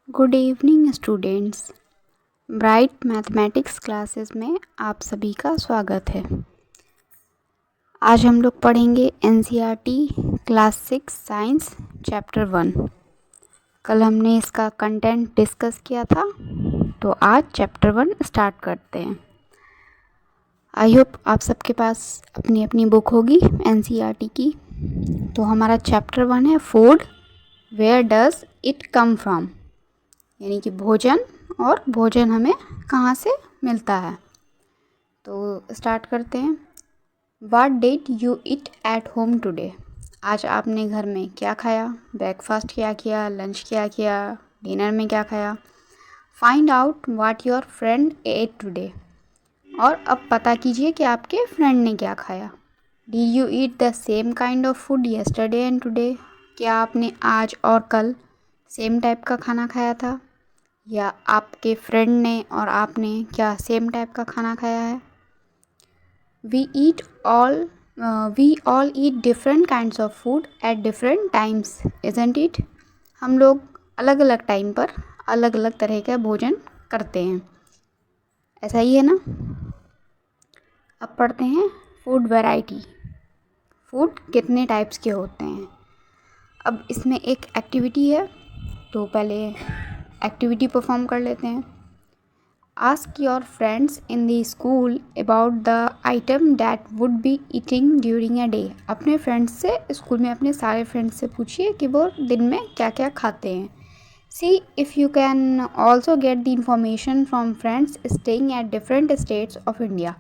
Good evening students. Bright mathematics classes में आप सभी का स्वागत है। आज हम लोग पढ़ेंगे एनसीईआरटी क्लास 6 साइंस चैप्टर 1। कल हमने इसका कंटेंट डिस्कस किया था, तो आज चैप्टर 1 स्टार्ट करते हैं। आई होप आप सबके पास अपनी अपनी बुक होगी एनसीईआरटी की। तो हमारा चैप्टर 1 है food, where does it come from, यानी कि भोजन और भोजन हमें कहाँ से मिलता है। तो स्टार्ट करते हैं। What did you eat at home today? आज आपने घर में क्या खाया? ब्रेकफास्ट क्या किया, लंच क्या किया, डिनर में क्या खाया? Find out what your friend at today. और अब पता कीजिए कि आपके फ्रेंड ने क्या खाया। Did you eat the same kind of food yesterday and today? क्या आपने आज और कल सेम टाइप का खाना खाया था, या आपके फ्रेंड ने और आपने क्या सेम टाइप का खाना खाया है? We all eat different kinds of food at different times, isn't it? हम लोग अलग अलग टाइम पर अलग अलग तरह का भोजन करते हैं, ऐसा ही है ना? अब पढ़ते हैं फूड वैरायटी। फूड कितने टाइप्स के होते हैं? अब इसमें एक एक्टिविटी है, तो पहले एक्टिविटी परफॉर्म कर लेते हैं। Ask your friends in the school about the item that would be eating during a day. अपने फ्रेंड्स से, स्कूल में अपने सारे फ्रेंड्स से पूछिए कि वो दिन में क्या क्या खाते हैं। सी if you can also get the information from friends staying at different states of India.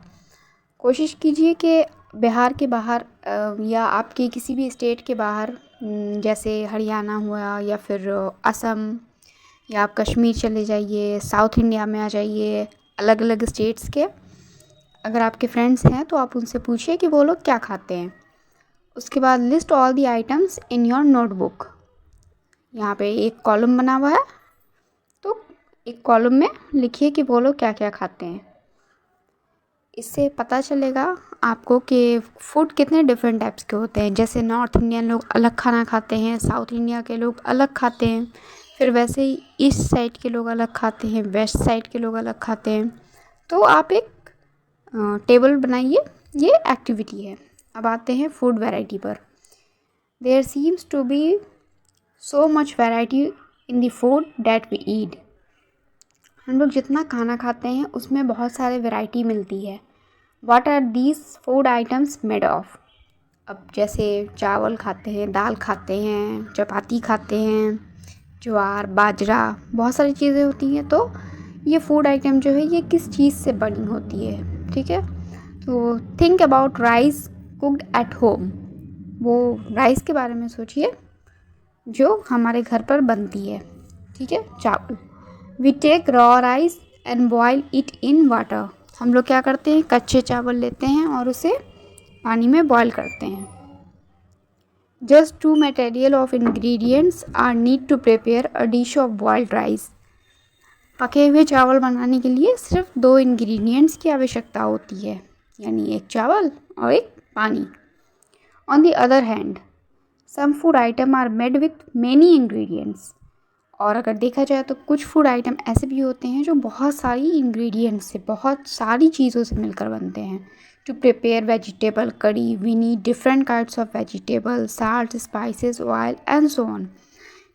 कोशिश कीजिए कि बिहार के बाहर या आपके किसी भी स्टेट के बाहर, जैसे हरियाणा हुआ या फिर असम, या आप कश्मीर चले जाइए, साउथ इंडिया में आ जाइए, अलग अलग स्टेट्स के अगर आपके फ्रेंड्स हैं तो आप उनसे पूछिए कि वो लोग क्या खाते हैं। उसके बाद list all the items in your notebook. यहाँ पे एक कॉलम बना हुआ है, तो एक कॉलम में लिखिए कि वो लोग क्या क्या खाते हैं। इससे पता चलेगा आपको कि फूड कितने डिफरेंट टाइप्स के होते हैं। जैसे नॉर्थ इंडियन लोग अलग खाना खाते हैं, साउथ इंडिया के लोग अलग खाते हैं, फिर वैसे ही ईस्ट साइड के लोग अलग खाते हैं, वेस्ट साइड के लोग अलग खाते हैं। तो आप एक टेबल बनाइए, ये एक्टिविटी है। अब आते हैं फूड वैरायटी पर। There seems to be so much variety in the food that we eat. हम लोग जितना खाना खाते हैं उसमें बहुत सारे वैरायटी मिलती है। What are these food items made of? अब जैसे चावल खाते हैं, दाल खाते हैं, चपाती खाते हैं, ज्वार, बाजरा, बहुत सारी चीज़ें होती हैं। तो ये फूड आइटम जो है ये किस चीज़ से बनी होती है, ठीक है? तो think about rice cooked at home. वो राइस के बारे में सोचिए जो हमारे घर पर बनती है, ठीक है? चावल। We take raw rice and boil it in water. हम लोग क्या करते हैं, कच्चे चावल लेते हैं और उसे पानी में बॉयल करते हैं। Just 2 material of ingredients are need to prepare a dish of boiled rice. पके हुए चावल बनाने के लिए सिर्फ 2 इंग्रेडिएंट्स की आवश्यकता होती है, यानी एक चावल और एक पानी। On the other hand some food item are made with many ingredients. और अगर देखा जाए तो कुछ फूड आइटम ऐसे भी होते हैं जो बहुत सारी इंग्रेडिएंट्स से, बहुत सारी चीज़ों से मिलकर बनते हैं। To prepare vegetable curry we need different kinds of vegetable, salt, spices, oil and so on.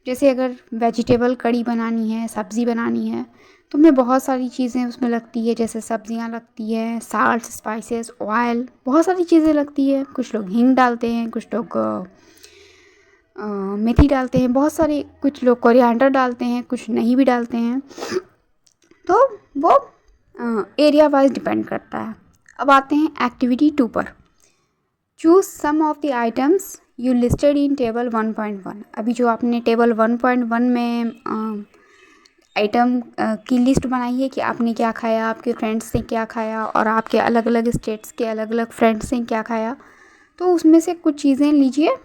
जैसे अगर वेजिटेबल कड़ी बनानी है, सब्ज़ी बनानी है, तो हमें बहुत सारी चीज़ें उसमें लगती है। जैसे सब्जियां लगती हैं, साल्ट, स्पाइसेस, ऑयल, बहुत सारी चीज़ें लगती है। कुछ लोग हींग डालते हैं, कुछ लोग मेथी डालते हैं, बहुत सारे, कुछ लोग कोरिएंडर डालते हैं, कुछ नहीं भी डालते हैं। तो वो एरिया वाइज डिपेंड करता है। अब आते हैं एक्टिविटी 2 पर। Choose some of the items you listed in table 1.1। अभी जो आपने टेबल 1.1 में आइटम की लिस्ट बनाई है कि आपने क्या खाया, आपके फ्रेंड्स ने क्या खाया, और आपके अलग अलग स्टेट्स के अलग अलग फ्रेंड्स ने क्या खाया, तो उसमें से कुछ चीज़ें लीजिए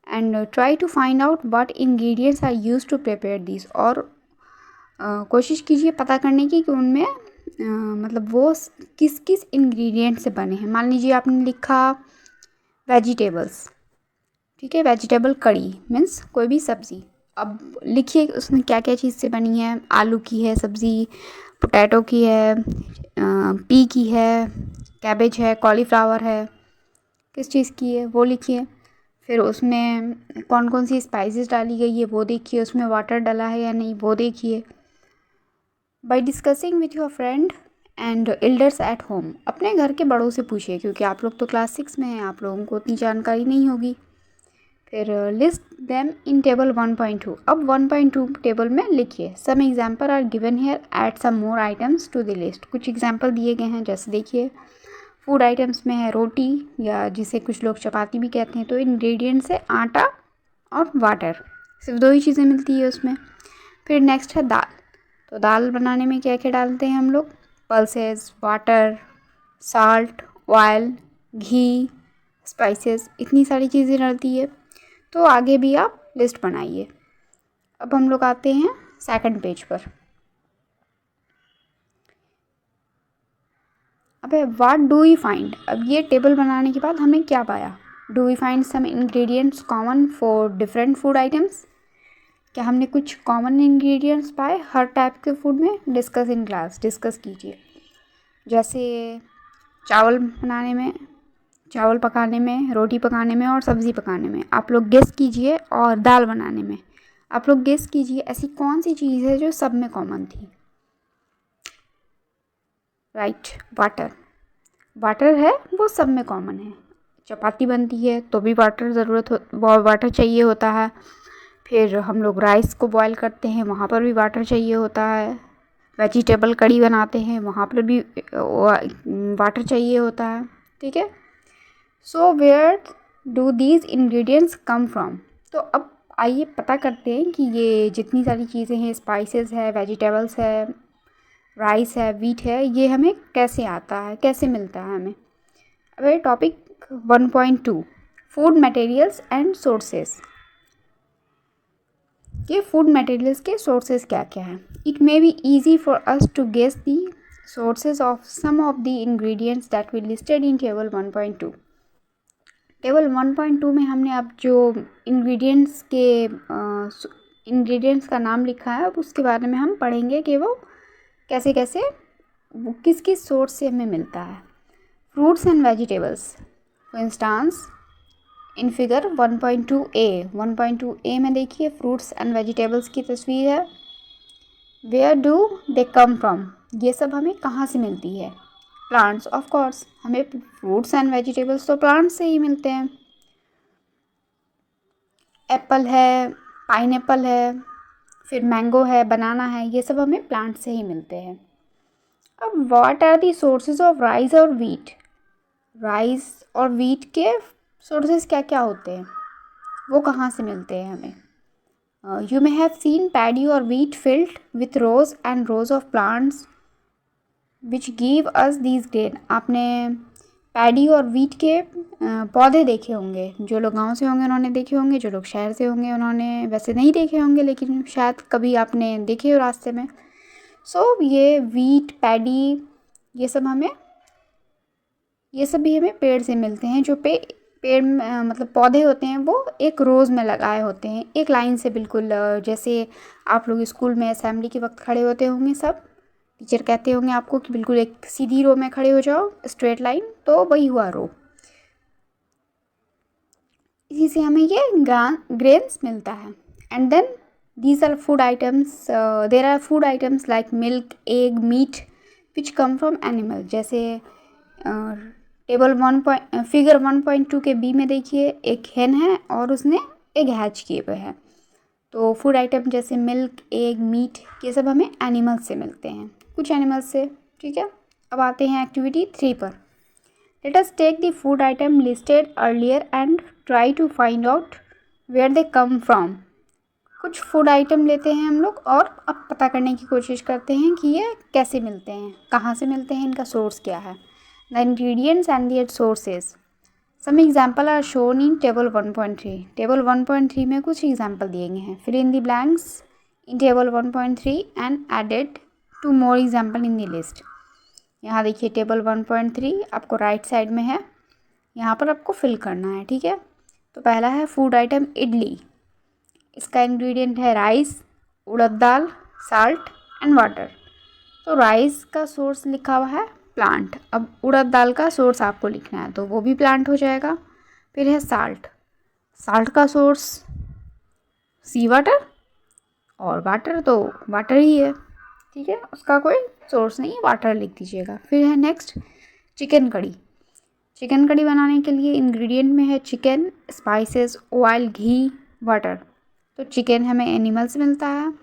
and try to find out what ingredients are use to prepare this. और कोशिश कीजिए पता करने की कि उनमें मतलब वो किस किस इंग्रेडिएंट से बने हैं। मान लीजिए आपने लिखा वेजिटेबल्स, ठीक है, वेजिटेबल कड़ी मीन्स कोई भी सब्ज़ी, अब लिखिए उसमें क्या क्या चीज़ से बनी है। आलू की है सब्ज़ी, पोटैटो की है, पी की है, कैबेज है, कॉलीफ्लावर है, किस चीज़ की है वो लिखिए। फिर उसमें कौन कौन सी स्पाइसेस डाली गई है वो देखिए, उसमें वाटर डाला है या नहीं वो देखिए। By discussing with your friend and elders at home, अपने घर के बड़ों से पूछिए क्योंकि आप लोग तो क्लास 6 में हैं, आप लोगों को उतनी जानकारी नहीं होगी। फिर लिस्ट देम इन टेबल 1.2, अब 1.2 टेबल में लिखिए। Some example are given here, add some more items to the list, कुछ एग्जाम्पल दिए गए हैं। जैसे देखिए फूड आइटम्स में है रोटी, या जिसे कुछ लोग चपाती भी कहते हैं। तो इंग्रेडिएंट्स है आटा और वाटर, सिर्फ 2 ही चीज़ें मिलती है उसमें। फिर नेक्स्ट है दाल, तो दाल बनाने में क्या क्या डालते हैं हम लोग, पल्सेस, वाटर, साल्ट, ऑयल, घी, स्पाइसेस, इतनी सारी चीज़ें डलती है। तो आगे भी आप लिस्ट बनाइए। अब हम लोग आते हैं सेकंड पेज पर। अबे व्हाट डू वी फाइंड, अब ये टेबल बनाने के बाद हमें क्या पाया। Do we find some ingredients common for different food items, क्या हमने कुछ कॉमन इंग्रेडिएंट्स पाए हर टाइप के फूड में। डिस्कस इन क्लास, डिस्कस कीजिए। जैसे चावल बनाने में, चावल पकाने में, रोटी पकाने में और सब्ज़ी पकाने में आप लोग गेस कीजिए, और दाल बनाने में आप लोग गेस कीजिए ऐसी कौन सी चीज़ है जो सब में कॉमन थी। Right, water. वाटर है वो सब में कॉमन है। चपाती बनती है तो भी वाटर चाहिए होता है। फिर हम लोग राइस को बॉईल करते हैं, वहाँ पर भी वाटर चाहिए होता है। वेजिटेबल कड़ी बनाते हैं, वहाँ पर भी वाटर चाहिए होता है। ठीक है। So where do these ingredients come from, तो अब आइए पता करते हैं कि ये जितनी सारी चीज़ें हैं, स्पाइसेस है, वेजिटेबल्स है, राइस है, वीट है, ये हमें कैसे आता है, कैसे मिलता है हमें। अब topic 1.2 food materials and sources, ये फूड मटेरियल्स के सोर्सेज क्या क्या हैं। It may be easy for us to guess the sources of some of the ingredients that we listed in table 1.2। Table 1.2 में हमने अब जो इंग्रेडिएंट्स का नाम लिखा है, अब उसके बारे में हम पढ़ेंगे कि वो कैसे कैसे किस किस सोर्स से हमें मिलता है। Fruits and vegetables, for instance in figure 1.2a में देखिए फ्रूट्स एंड वेजिटेबल्स की तस्वीर है। Where do they come from, ये सब हमें कहाँ से मिलती है। प्लांट्स, ऑफ कोर्स हमें फ्रूट्स एंड वेजिटेबल्स तो प्लांट्स से ही मिलते हैं। एप्पल है, पाइनएप्पल है, फिर मैंगो है, बनाना है, ये सब हमें प्लांट से ही मिलते हैं। अब what are the sources of rice और वीट, राइस और वीट के सोर्सेज क्या क्या होते हैं, वो कहाँ से मिलते हैं हमें। You may have seen paddy और wheat field with rows and rows of plants which give us these grain, आपने पैडी और वीट के पौधे देखे होंगे। जो लोग गांव से होंगे उन्होंने देखे होंगे, जो लोग शहर से होंगे उन्होंने वैसे नहीं देखे होंगे, लेकिन शायद कभी आपने देखे हो रास्ते में। सो ये वीट, पैडी, ये सब भी हमें पेड़ से मिलते हैं। जो पेड़ मतलब पौधे होते हैं वो एक रोज़ में लगाए होते हैं, एक लाइन से, बिल्कुल जैसे आप लोग स्कूल में असेंबली के वक्त खड़े होते होंगे, सब टीचर कहते होंगे आपको कि बिल्कुल एक सीधी रो में खड़े हो जाओ, स्ट्रेट लाइन, तो वही हुआ रो। इसी से हमें ये ग्रेन्स मिलता है। And then these are food items, there are food items like milk, egg, meat which come from animal। जैसे टेबल फिगर 1.2 के बी में देखिए एक hen है और उसने एग हैच किए हुए हैं। तो फूड आइटम जैसे मिल्क, एग, मीट, ये सब हमें एनिमल्स से मिलते हैं, कुछ एनिमल्स से। ठीक है। अब आते हैं एक्टिविटी 3 पर। Let us take the food item listed earlier and try to find out where they come from. कुछ फूड आइटम लेते हैं हम लोग और अब पता करने की कोशिश करते हैं कि ये कैसे मिलते हैं, कहाँ से मिलते हैं, इनका सोर्स क्या है। The ingredients and their sources, some example are shown in table 1.3। Table 1.3 में कुछ एग्जाम्पल दिए गए हैं। Fill in the blanks in table 1.3 and added to more example in the list. यहाँ देखिए टेबल 1.3 आपको राइट साइड में है, यहाँ पर आपको फिल करना है। ठीक है। तो पहला है फूड आइटम इडली। इसका इंग्रेडिएंट है rice, urad dal, salt and water. तो राइस का सोर्स लिखा हुआ है प्लांट। अब उड़द दाल का सोर्स आपको लिखना है तो वो भी प्लांट हो जाएगा। फिर है साल्ट, साल्ट का सोर्स सी वाटर, और वाटर तो वाटर ही है, ठीक है, उसका कोई सोर्स नहीं है, वाटर लिख दीजिएगा। फिर है नेक्स्ट चिकन कड़ी। चिकन कड़ी बनाने के लिए इंग्रेडिएंट में है चिकन, स्पाइसेस, ऑयल, घी, वाटर। तो चिकन हमें एनिमल से मिलता है,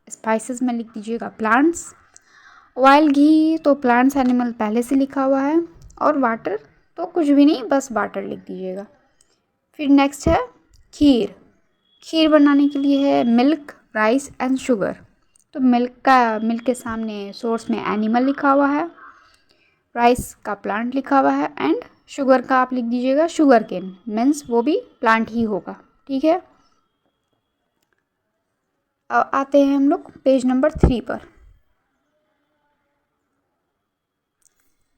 स्पाइसेस में लिख दीजिएगा प्लांट्स, ऑयल घी तो प्लांट्स एनिमल पहले से लिखा हुआ है, और वाटर तो कुछ भी नहीं, बस वाटर लिख दीजिएगा। फिर नेक्स्ट है खीर। खीर बनाने के लिए है मिल्क, राइस एंड शुगर। तो मिल्क के सामने सोर्स में एनिमल लिखा हुआ है, राइस का प्लांट लिखा हुआ है, एंड शुगर का आप लिख दीजिएगा शुगर केन, मीन्स वो भी प्लांट ही होगा, ठीक है। अब आते हैं हम लोग पेज नंबर 3 पर।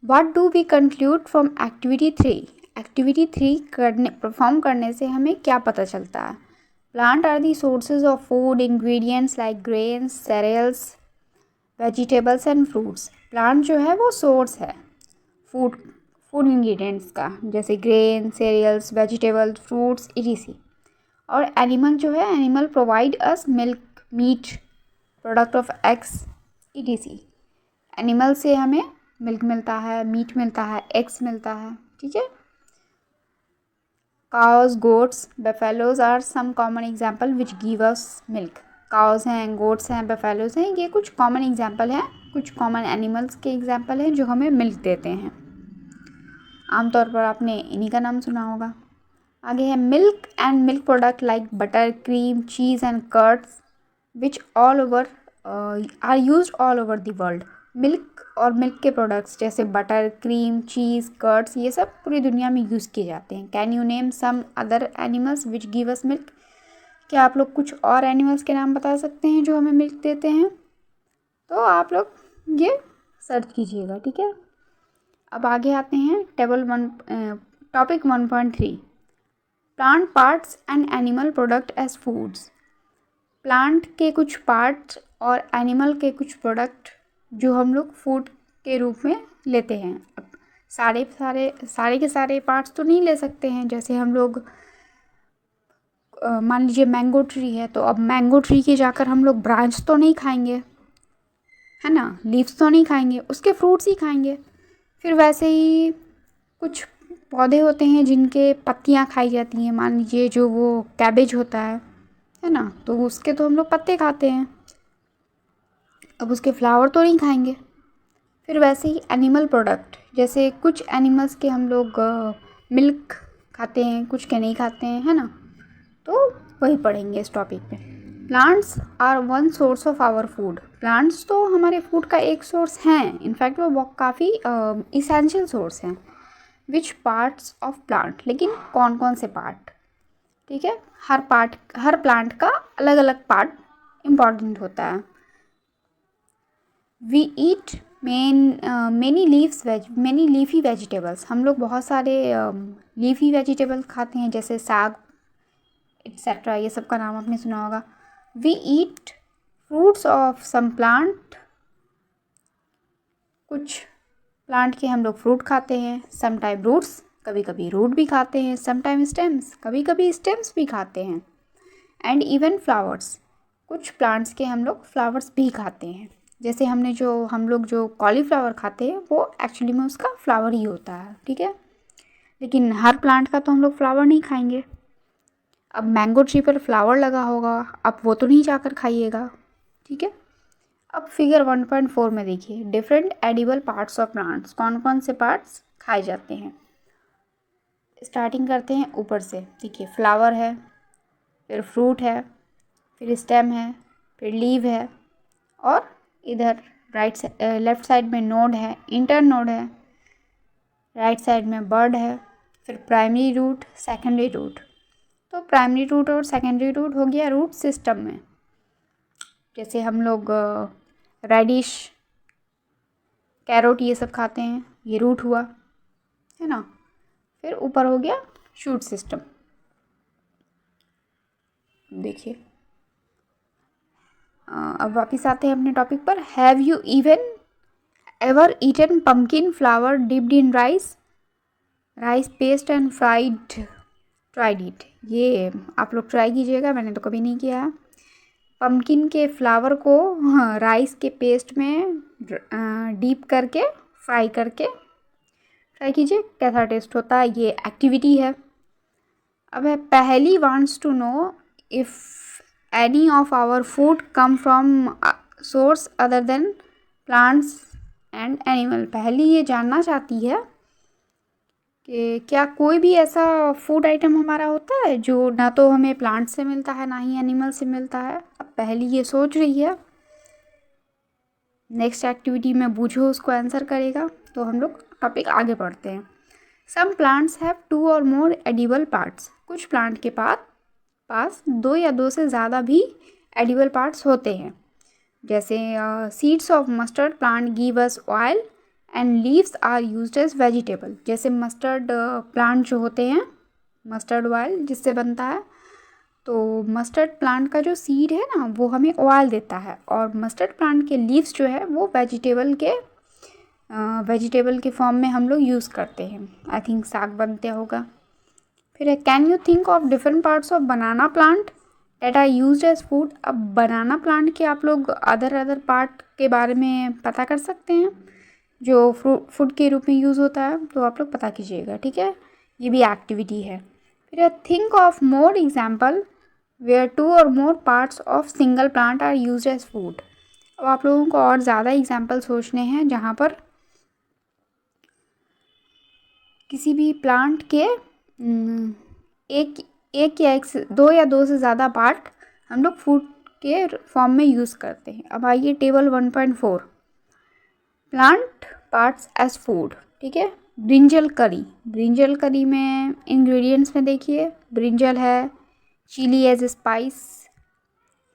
What do we conclude from activity 3? Activity 3 perform करने से हमें क्या पता चलता है? Plant are the sources of food ingredients like grains, cereals, vegetables and fruits. Plant जो है वो सोर्स है फूड इंग्रेडिएंट्स का, जैसे grain, cereals, vegetables, fruits etc। और एनिमल जो है, animal provide us milk, meat, product of eggs etc। Animal से हमें मिल्क मिलता है, मीट मिलता है, एग्स मिलता है, ठीक है। Cows, goats, buffaloes are some common example which give us milk. Cows हैं, गोट्स हैं, बेफेलोज हैं, ये कुछ कॉमन एग्जाम्पल हैं, कुछ कॉमन एनिमल्स के एग्जाम्पल हैं जो हमें मिल्क देते हैं। आमतौर पर आपने इन्हीं का नाम सुना होगा। आगे है milk and milk product like butter, cream, cheese and curds which all over are used all over the world. Milk और मिल्क के प्रोडक्ट्स जैसे बटर, क्रीम, चीज़, कर्ड्स, ये सब पूरी दुनिया में यूज़ किए जाते हैं। Can you name some other animals which give us milk? क्या आप लोग कुछ और एनिमल्स के नाम बता सकते हैं जो हमें मिल्क देते हैं? तो आप लोग ये सर्च कीजिएगा, ठीक है। अब आगे आते हैं topic 1.3 plant parts and animal product as foods. Plant के कुछ पार्ट्स और एनिमल के कुछ प्रोडक्ट जो हम लोग फूड के रूप में लेते हैं। अब सारे के सारे पार्ट्स तो नहीं ले सकते हैं, जैसे हम लोग मान लीजिए मैंगो ट्री है, तो अब मैंगो ट्री के जाकर हम लोग ब्रांच तो नहीं खाएंगे, है ना, लीव्स तो नहीं खाएंगे, उसके फ्रूट्स ही खाएंगे। फिर वैसे ही कुछ पौधे होते हैं जिनके पत्तियाँ खाई जाती हैं, मान लीजिए जो वो कैबेज होता है ना, तो उसके तो हम लोग पत्ते खाते हैं, अब उसके फ्लावर तो नहीं खाएंगे। फिर वैसे ही एनिमल प्रोडक्ट, जैसे कुछ एनिमल्स के हम लोग मिल्क खाते हैं, कुछ के नहीं खाते हैं, है ना, तो वही पढ़ेंगे इस टॉपिक पे। Plants are one source of our food. Plants तो हमारे फूड का एक सोर्स हैं, इनफैक्ट वो काफ़ी इसेंशियल सोर्स हैं। विच पार्ट्स ऑफ प्लांट, लेकिन कौन कौन से पार्ट, ठीक है, हर प्लांट का अलग अलग पार्ट इम्पॉर्टेंट होता है। We eat many leafy vegetables. हम लोग बहुत सारे लीफी वेजिटेबल्स खाते हैं, जैसे साग एक्सेट्रा, ये सब का नाम आपने सुना होगा। We eat fruits of some plant. कुछ प्लांट के हम लोग फ्रूट खाते हैं, सम टाइम रूट्स, कभी कभी रूट भी खाते हैं, सम टाइम स्टेम्स, कभी कभी स्टेम्स भी खाते हैं, एंड इवन फ्लावर्स। कुछ प्लांट्स के हम लोग फ्लावर्स भी खाते हैं, जैसे हम लोग जो कॉलीफ्लावर खाते हैं वो एक्चुअली में उसका फ्लावर ही होता है, ठीक है, लेकिन हर प्लांट का तो हम लोग फ्लावर नहीं खाएंगे। अब मैंगो ट्री पर फ्लावर लगा होगा, आप वो तो नहीं जाकर खाइएगा, ठीक है। अब फिगर 1.4 में देखिए different edible parts of plants, कौन कौन से पार्ट्स खाए जाते हैं। स्टार्टिंग करते हैं ऊपर से, देखिए फ्लावर है, फिर फ्रूट है, फिर स्टेम है, फिर लीव है, और इधर लेफ्ट साइड में नोड है, इंटर नोड है, राइट साइड में बर्ड है, फिर प्राइमरी रूट, सेकेंडरी रूट। तो प्राइमरी रूट और सेकेंडरी रूट हो गया रूट सिस्टम में, जैसे हम लोग रेडिश, कैरोट ये सब खाते हैं, ये रूट हुआ, है ना। फिर ऊपर हो गया शूट सिस्टम, देखिए अब वापस आते हैं अपने टॉपिक पर। Have you even ever eaten pumpkin flower dipped in rice paste and tried it. ये आप लोग ट्राई कीजिएगा, मैंने तो कभी नहीं किया है। पम्पकिन के फ्लावर को राइस के पेस्ट में डीप करके फ्राई ट्राई कीजिए, कैसा टेस्ट होता है। ये एक्टिविटी है। अब है पहली wants to know if any of our food come from source other than plants and animal. पहली ये जानना चाहती है कि क्या कोई भी ऐसा फूड आइटम हमारा होता है जो ना तो हमें प्लांट से मिलता है ना ही एनिमल से मिलता है। अब पहली ये सोच रही है। नेक्स्ट एक्टिविटी में बूझो उसको आंसर करेगा। तो हम लोग टॉपिक आगे बढ़ते हैं। Some plants have 2 or more edible parts. कुछ प्लांट के पास 2 या 2 से ज़्यादा भी एडिबल पार्ट्स होते हैं। जैसे seeds of mustard plant give us oil and leaves are used as vegetable. जैसे मस्टर्ड प्लांट जो होते हैं, मस्टर्ड ऑयल जिससे बनता है, तो मस्टर्ड प्लांट का जो सीड है ना वो हमें ऑयल देता है, और मस्टर्ड प्लांट के लीव्स जो है वो वेजिटेबल के फॉर्म में हम लोग यूज़ करते हैं। आई थिंक साग बनते होगा। फिर है can you think of different parts of banana plant that are used as food. अब बनाना प्लांट के आप लोग अदर पार्ट के बारे में पता कर सकते हैं जो फूड के रूप में यूज़ होता है, तो आप लोग पता कीजिएगा, ठीक है। ये भी एक्टिविटी है। फिर think of more example where 2 or more parts of single plant are used as food. अब आप लोगों को और ज़्यादा एग्जाम्पल सोचने हैं जहाँ पर किसी भी प्लांट के एक या 2 या 2 से ज़्यादा पार्ट हम लोग फूड के फॉर्म में यूज़ करते हैं। अब आइए table 1.4 plant parts as food, ठीक है। ब्रिंजल करी में इंग्रेडिएंट्स में देखिए, ब्रिंजल है, चिली एज स्पाइस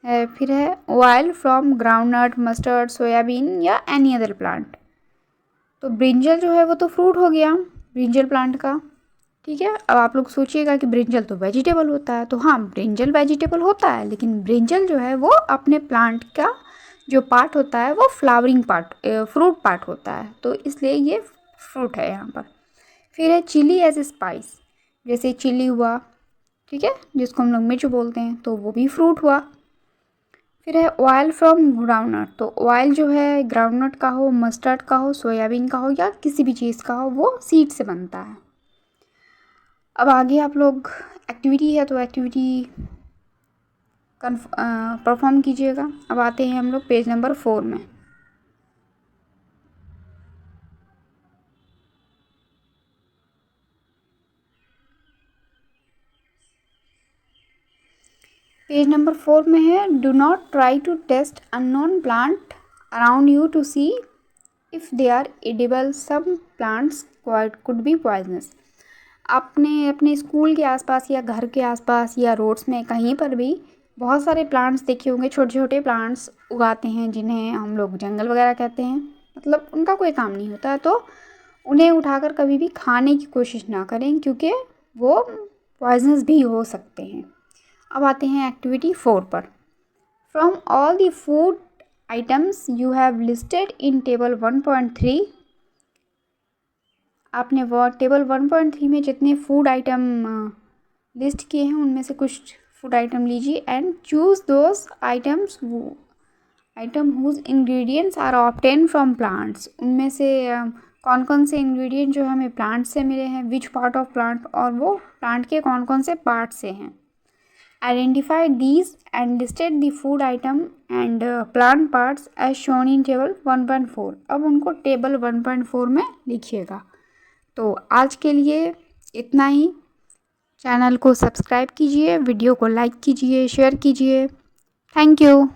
है, फिर है oil from groundnut, mustard, soybean या एनी अदर प्लांट। तो ब्रिंजल जो है वो तो फ्रूट हो गया ब्रिंजल प्लांट का, ठीक है। अब आप लोग सोचिएगा कि ब्रिंजल तो वेजिटेबल होता है, तो हाँ ब्रिंजल वेजिटेबल होता है, लेकिन ब्रिंजल जो है वो अपने प्लांट का जो पार्ट होता है वो फ्लावरिंग पार्ट, फ्रूट पार्ट होता है, तो इसलिए ये फ्रूट है यहाँ पर। फिर है चिली एज स्पाइस, जैसे चिली हुआ, ठीक है, जिसको हम लोग मिर्च बोलते हैं, तो वो भी फ्रूट हुआ। फिर है ऑयल फ्रॉम ग्राउंडनट, तो ऑयल जो है ग्राउंडनट का हो, मस्टर्ड का हो, सोयाबीन का हो या किसी भी चीज़ का हो, वो सीड से बनता है। अब आगे आप लोग एक्टिविटी है तो एक्टिविटी परफॉर्म कीजिएगा। अब आते हैं हम लोग पेज नंबर 4 में। पेज नंबर 4 में है do not try to taste unknown plant around you to see if they are edible, some plants could be poisonous. आपने अपने स्कूल के आसपास या घर के आसपास या रोड्स में कहीं पर भी बहुत सारे प्लांट्स देखे होंगे, छोटे छोटे प्लांट्स उगाते हैं जिन्हें हम लोग जंगल वगैरह कहते हैं, मतलब उनका कोई काम नहीं होता है, तो उन्हें उठाकर कभी भी खाने की कोशिश ना करें क्योंकि वो पॉइजनस भी हो सकते हैं। अब आते हैं एक्टिविटी 4 पर। From all the food items you have listed in table 1.3, आपने वो टेबल 1.3 में जितने फूड आइटम लिस्ट किए हैं उनमें से कुछ फूड आइटम लीजिए and choose those item whose ingredients are obtain from plants. उनमें से कौन कौन से इंग्रेडिएंट जो हमें प्लांट से मिले हैं, विच पार्ट ऑफ प्लांट, और वो प्लांट के कौन कौन से पार्ट से हैं। Identify these and listed the food item and plant parts as shown in table 1.4। अब उनको टेबल 1.4 में लिखिएगा। तो आज के लिए इतना ही। चैनल को सब्सक्राइब कीजिए, वीडियो को लाइक कीजिए, शेयर कीजिए। Thank you.